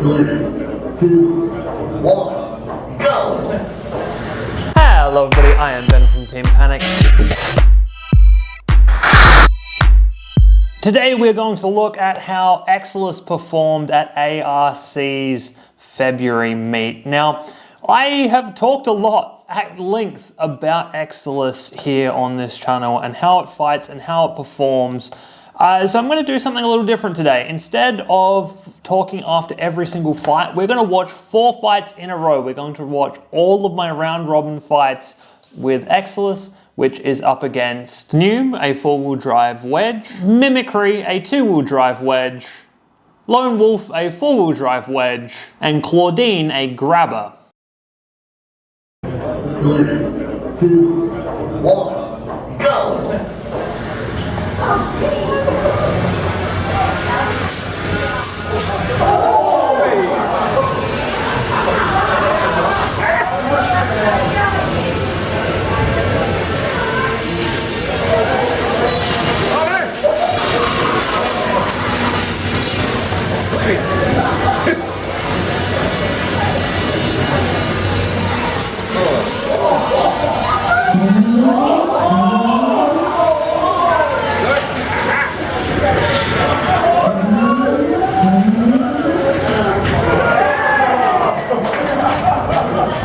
2, 1, go! Hello everybody, I am Ben from Team Panic. Today we're going to look at how Exilis performed at ARC's February meet. Now, I have talked a lot at length about Exilis here on this channel and how it fights and how it performs. So I'm going to do something a little different today. Instead of talking after every single fight, we're going to watch 4 fights in a row. We're going to watch all of my round robin fights with Exilis, which is up against Noom, a 4-wheel drive wedge, Mimicry, a 2-wheel drive wedge, Lone Wolf, a 4-wheel drive wedge, and Claudine, a grabber. 3, 2, 1, go!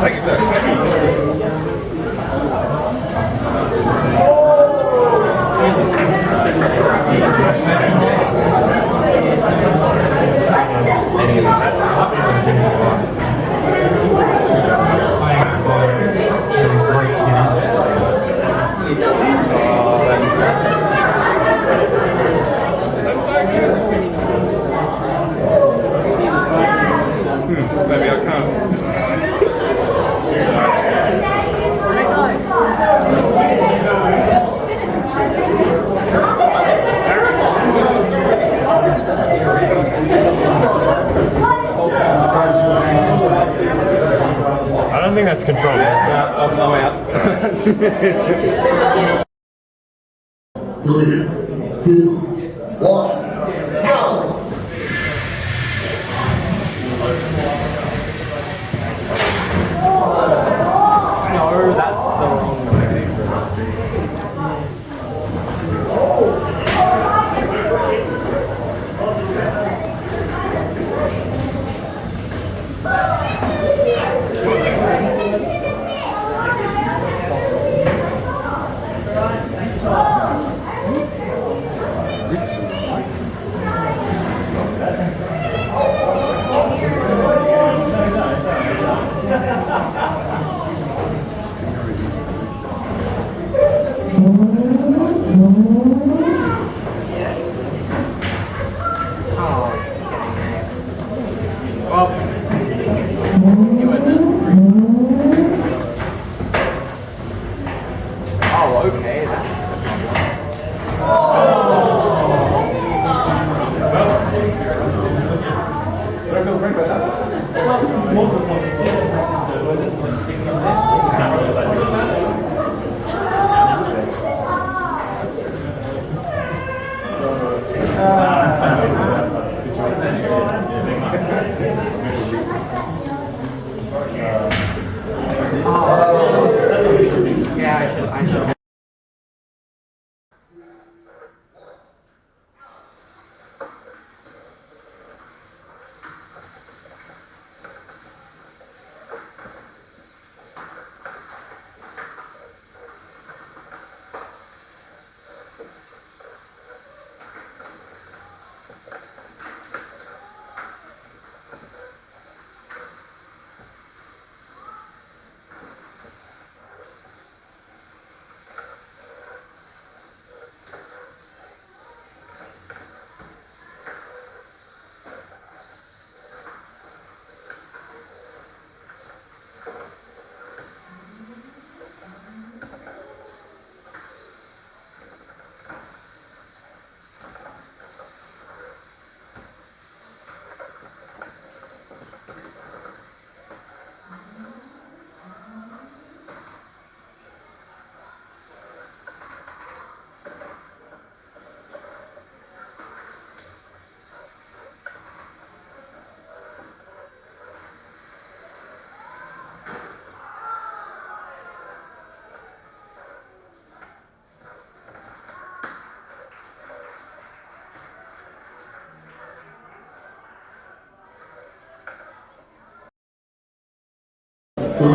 Thank you, sir. Maybe I can't. I don't think that's control. Yeah, I'm way out. 3, 2, 1, go! No, that's the wrong way. Oh, okay, that's yeah, I should.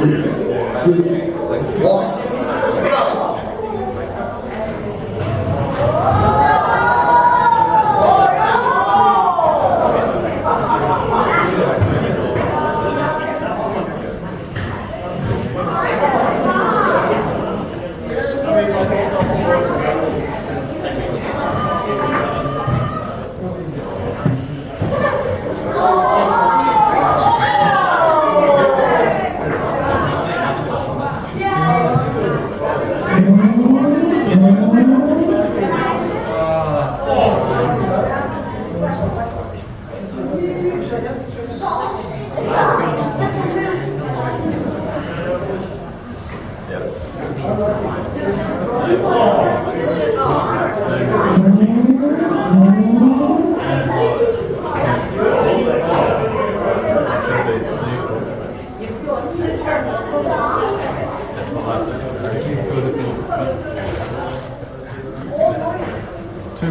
2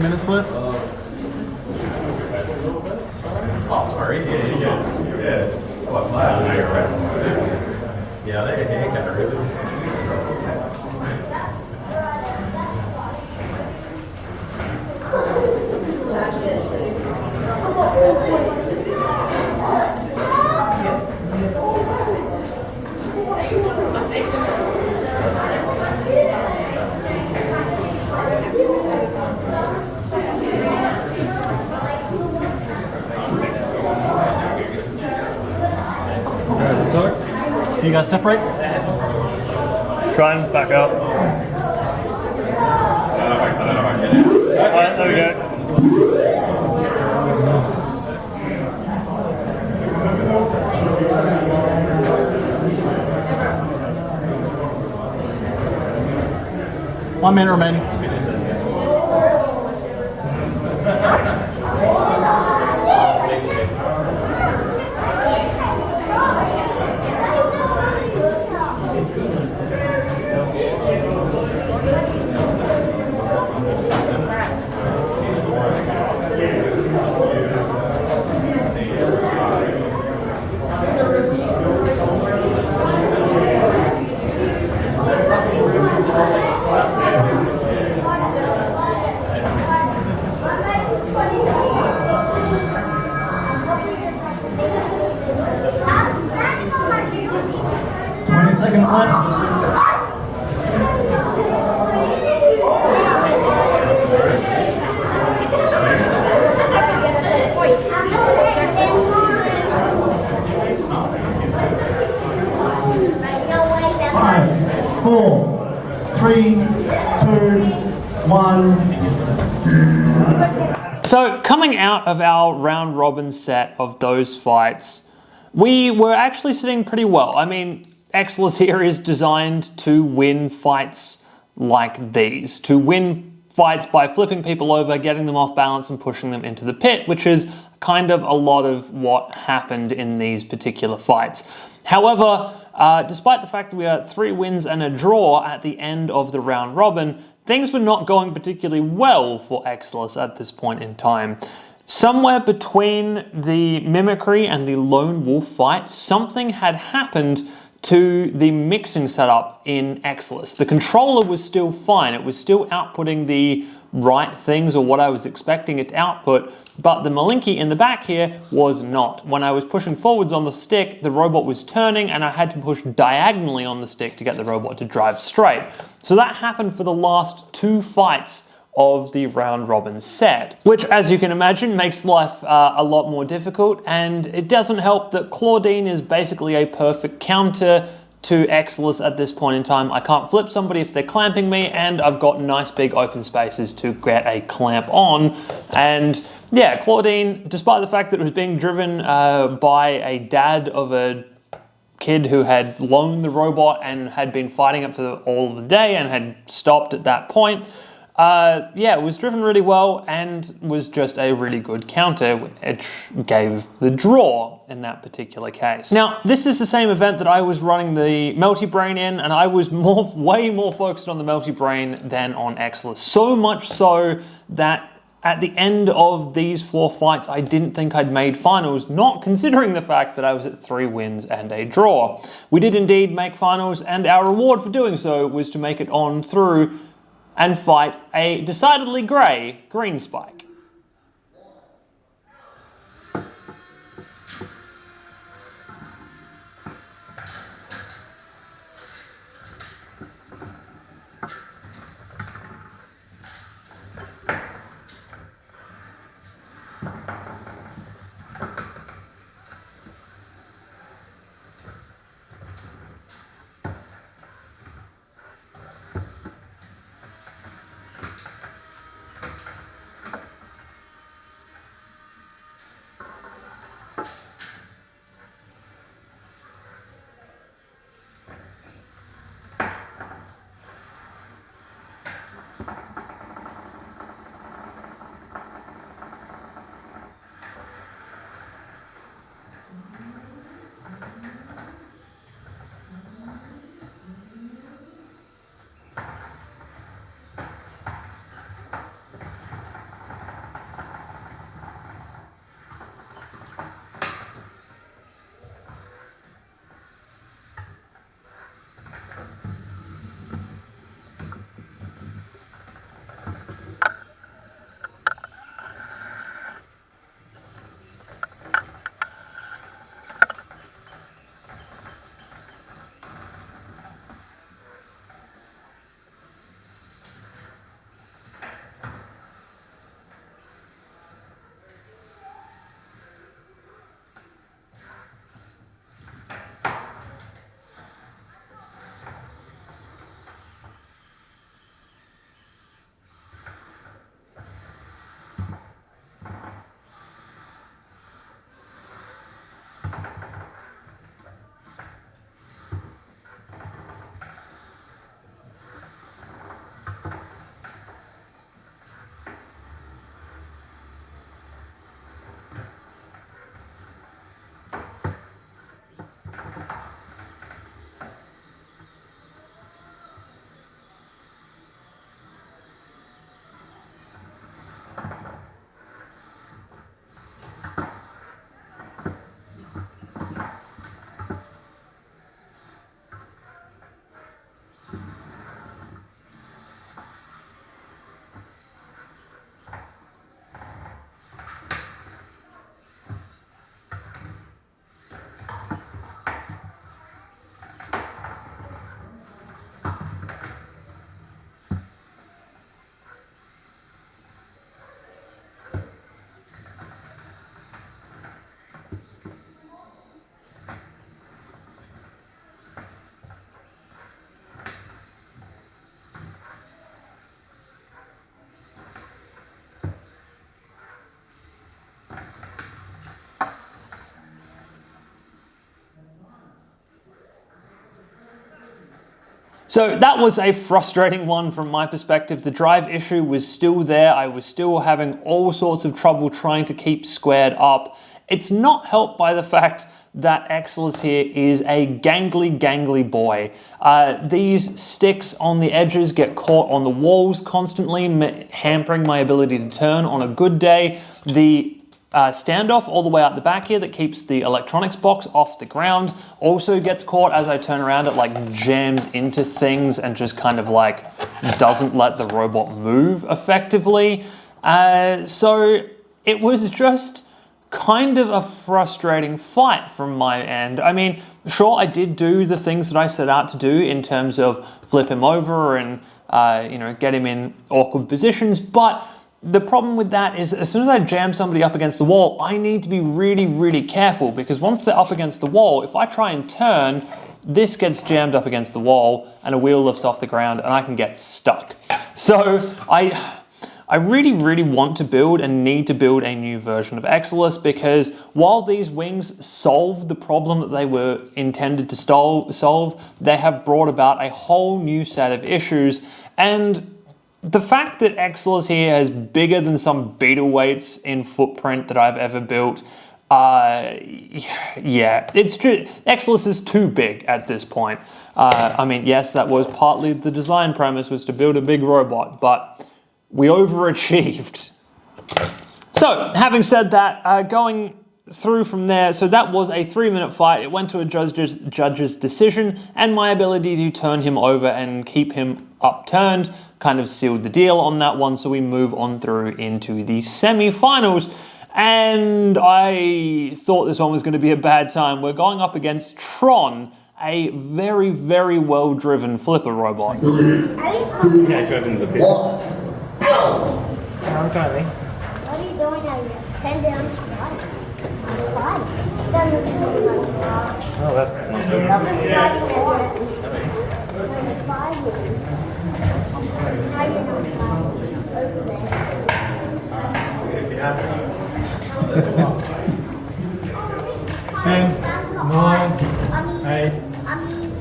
minutes left. Oh, sorry. Yeah. What, yeah, they got really. You guys separate? Try and back up. Alright, there we go. One minute remaining. Seconds left. Five, 4, 3, 2, 1. So coming out of our round robin set of those fights, we were actually sitting pretty well. I mean, Exilis here is designed to win fights like these, to win fights by flipping people over, getting them off balance and pushing them into the pit, which is kind of a lot of what happened in these particular fights. However, despite the fact that we had 3 wins and a draw at the end of the round robin, things were not going particularly well for Exilis at this point in time. Somewhere between the Mimicry and the Lone Wolf fight, something had happened to the mixing setup in Exilis. The controller was still fine. It was still outputting the right things or what I was expecting it to output, but the Malinky in the back here was not. When I was pushing forwards on the stick, the robot was turning and I had to push diagonally on the stick to get the robot to drive straight. So that happened for the last 2 fights of the round robin set, which, as you can imagine, makes life a lot more difficult, and it doesn't help that Claudine is basically a perfect counter to Exilis at this point in time. I can't flip somebody if they're clamping me, and I've got nice big open spaces to get a clamp on. And yeah, Claudine, despite the fact that it was being driven by a dad of a kid who had loaned the robot and had been fighting it for all of the day and had stopped at that point, yeah, it was driven really well and was just a really good counter, which gave the draw in that particular case. Now, this is the same event that I was running the Melty Brain in, and I was way more focused on the Melty Brain than on Exilis. So much so that at the end of these 4 fights, I didn't think I'd made finals, not considering the fact that I was at 3 wins and a draw. We did indeed make finals, and our reward for doing so was to make it on through and fight a decidedly green Spike. So that was a frustrating one from my perspective. The drive issue was still there. I was still having all sorts of trouble trying to keep squared up. It's not helped by the fact that Exilis here is a gangly boy. These sticks on the edges get caught on the walls constantly, hampering my ability to turn on a good day. The standoff all the way out the back here that keeps the electronics box off the ground also gets caught as I turn around. It like jams into things and just kind of like doesn't let the robot move effectively. So it was just kind of a frustrating fight from my end. I mean, sure, I did do the things that I set out to do in terms of flip him over and get him in awkward positions, but the problem with that is as soon as I jam somebody up against the wall, I need to be really careful, because once they're up against the wall, if I try and turn, this gets jammed up against the wall and a wheel lifts off the ground and I can get stuck. So I really want to build and need to build a new version of Exilis, because while these wings solve the problem that they were intended to solve, they have brought about a whole new set of issues. And the fact that Exilis here is bigger than some beetle weights in footprint that I've ever built, yeah, it's true. Exilis is too big at this point. I mean, yes, that was partly the design premise, was to build a big robot, but we overachieved. So, having said that, going through from there, so that was a 3-minute fight. It went to a judge's decision, and my ability to turn him over and keep him upturned kind of sealed the deal on that one. So we move on through into the semi-finals, and I thought this one was going to be a bad time. We're going up against Tron, a very, very well-driven flipper robot. Yeah, driven the pit. One, go! I'm trying. What are you doing out here? Stand down. Why? Oh, that's not good.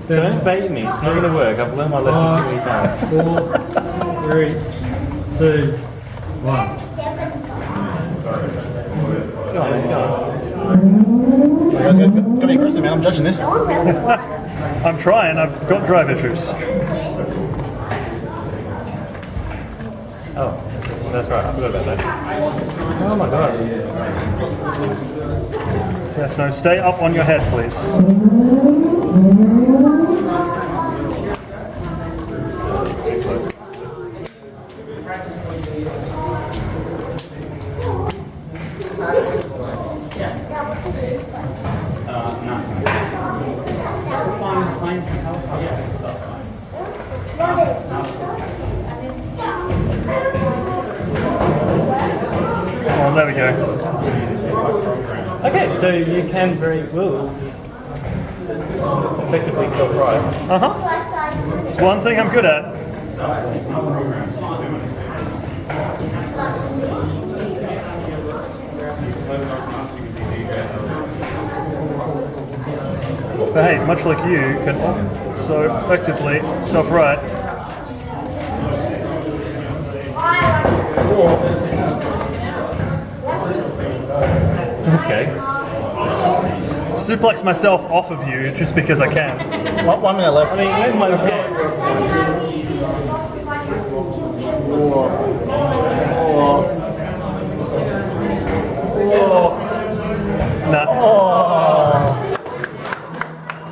Don't bait me. It's not going to work. I've learned my lesson too many times. 4, 3, 2, 1. Go on, go on. You guys gotta be aggressive, man. I'm judging this. I'm trying, I've got drive issues. Oh, that's right. I forgot about that. Oh my god. Yes, no, stay up on your head, please. Oh, there we go. Okay, so you can very well effectively self-ride. Uh-huh. It's one thing I'm good at. But hey, much like you, can also effectively self-ride. Okay. Suplex myself off of you just because I can. 1 minute left. I mean, when my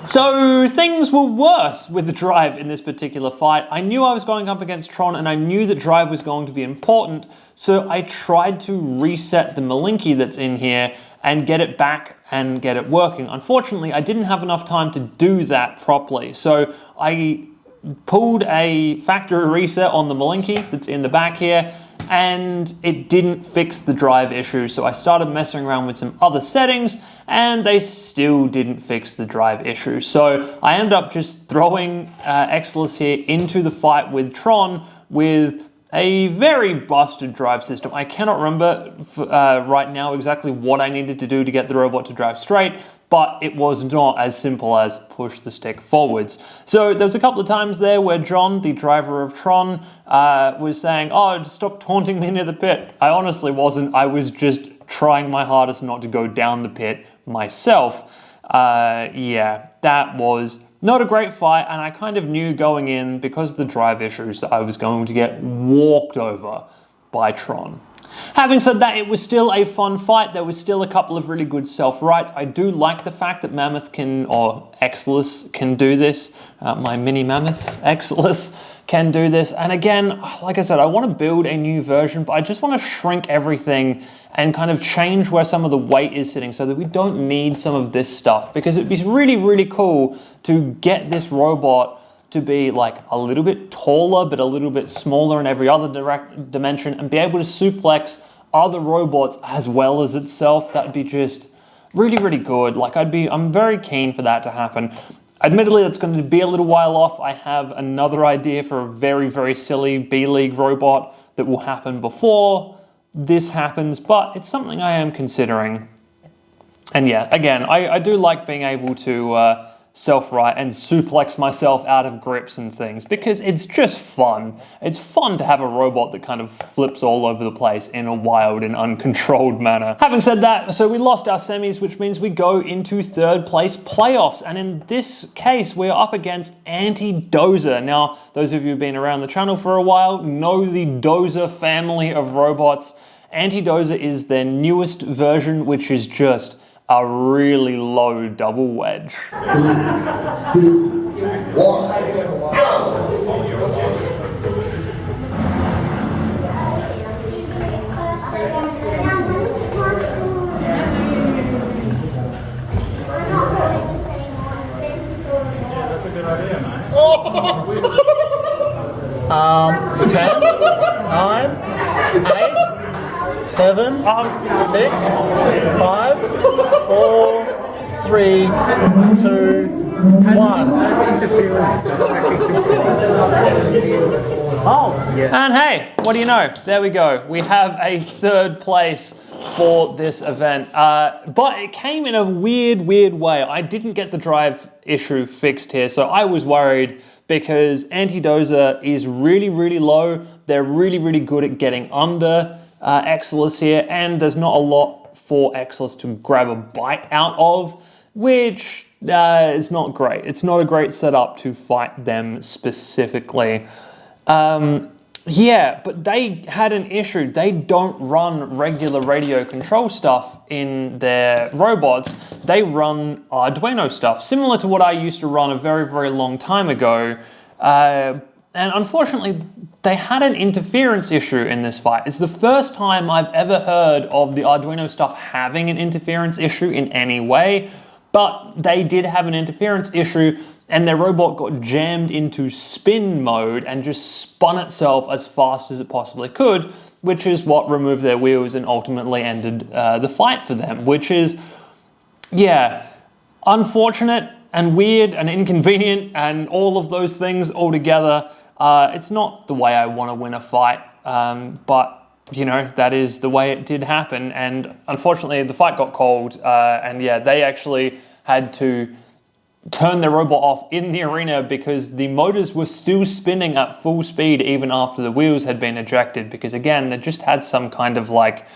So things were worse with the drive in this particular fight. I knew I was going up against Tron, and I knew that drive was going to be important, so I tried to reset the Malinky that's in here and get it back and get it working. Unfortunately, I didn't have enough time to do that properly, so I pulled a factory reset on the Malinky that's in the back here, and it didn't fix the drive issue. So I started messing around with some other settings, and they still didn't fix the drive issue. So I ended up just throwing Exilis here into the fight with Tron with a very busted drive system. I cannot remember right now exactly what I needed to do to get the robot to drive straight, but it was not as simple as push the stick forwards. So there was a couple of times there where John, the driver of Tron, was saying, "Oh, stop taunting me near the pit." I honestly wasn't. I was just trying my hardest not to go down the pit myself. Yeah, that was not a great fight, and I kind of knew going in, because of the drive issues, that I was going to get walked over by Tron. Having said that, it was still a fun fight. There was still a couple of really good self-rights. I do like the fact that Mammoth can, or Exilis can do this. My mini Mammoth, Exilis, can do this. And again, like I said, I want to build a new version, but I just want to shrink everything and kind of change where some of the weight is sitting so that we don't need some of this stuff, because it'd be really, really cool to get this robot to be like a little bit taller, but a little bit smaller in every other dimension, and be able to suplex other robots as well as itself. That would be just really, really good. Like I'm very keen for that to happen. Admittedly, that's going to be a little while off. I have another idea for a very, very silly B-League robot that will happen before this happens, but it's something I am considering. And yeah, again, I do like being able to self-right and suplex myself out of grips and things, because it's just fun. It's fun to have a robot that kind of flips all over the place in a wild and uncontrolled manner. Having said that, so we lost our semis, which means we go into third place playoffs. And in this case, we're up against Anti-Dozer. Now, those of you who've been around the channel for a while know the Dozer family of robots. Antidoza is their newest version, which is just a really low double wedge. 2, 1, go! That's a good idea, mate. 10, 9, 8, 7, 6, 5, 4, 3, 2, 1. Interference. It's actually still Oh, And hey, what do you know? There we go. We have a third place for this event. But it came in a weird way. I didn't get the drive issue fixed here, so I was worried because Antidoza is really low. They're really good at getting under Exilis here, and there's not a lot for Exilis to grab a bite out of, which is not great. It's not a great setup to fight them specifically. Yeah, but they had an issue. They don't run regular radio control stuff in their robots. They run Arduino stuff, similar to what I used to run a very long time ago. And unfortunately, they had an interference issue in this fight. It's the first time I've ever heard of the Arduino stuff having an interference issue in any way, but they did have an interference issue, and their robot got jammed into spin mode and just spun itself as fast as it possibly could, which is what removed their wheels and ultimately ended the fight for them, which is, yeah, unfortunate and weird and inconvenient and all of those things all together. It's not the way I want to win a fight, but you know, that is the way it did happen. And unfortunately, the fight got called, and yeah, they actually had to turn their robot off in the arena because the motors were still spinning at full speed even after the wheels had been ejected, because again, they just had some kind of like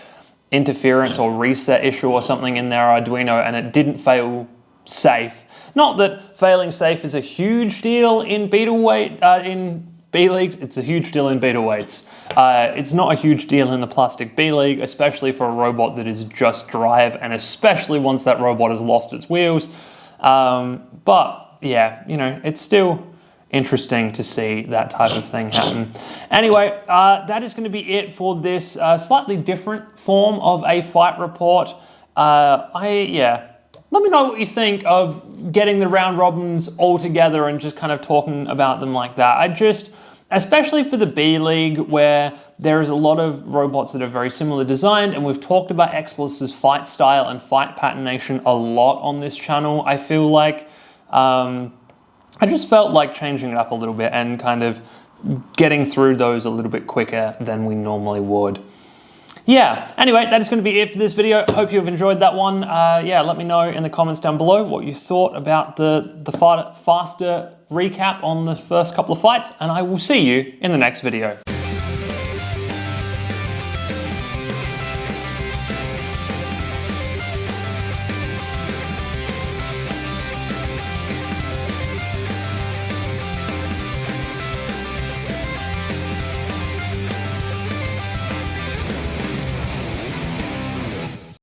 interference or reset issue or something in their Arduino, and it didn't fail safe. Not that failing safe is a huge deal in in B leagues. It's a huge deal in beta weights. It's not a huge deal in the plastic B league, especially for a robot that is just drive, and especially once that robot has lost its wheels. But yeah, you know, it's still interesting to see that type of thing happen. Anyway, that is going to be it for this slightly different form of a fight report. Let me know what you think of getting the round robins all together and just kind of talking about them like that. Especially for the B League, where there is a lot of robots that are very similar designed, and we've talked about Exilis's fight style and fight patternation a lot on this channel, I feel like. I just felt like changing it up a little bit and kind of getting through those a little bit quicker than we normally would. Yeah, anyway, that is going to be it for this video. Hope you've enjoyed that one. Yeah, let me know in the comments down below what you thought about the faster recap on the first couple of fights, and I will see you in the next video.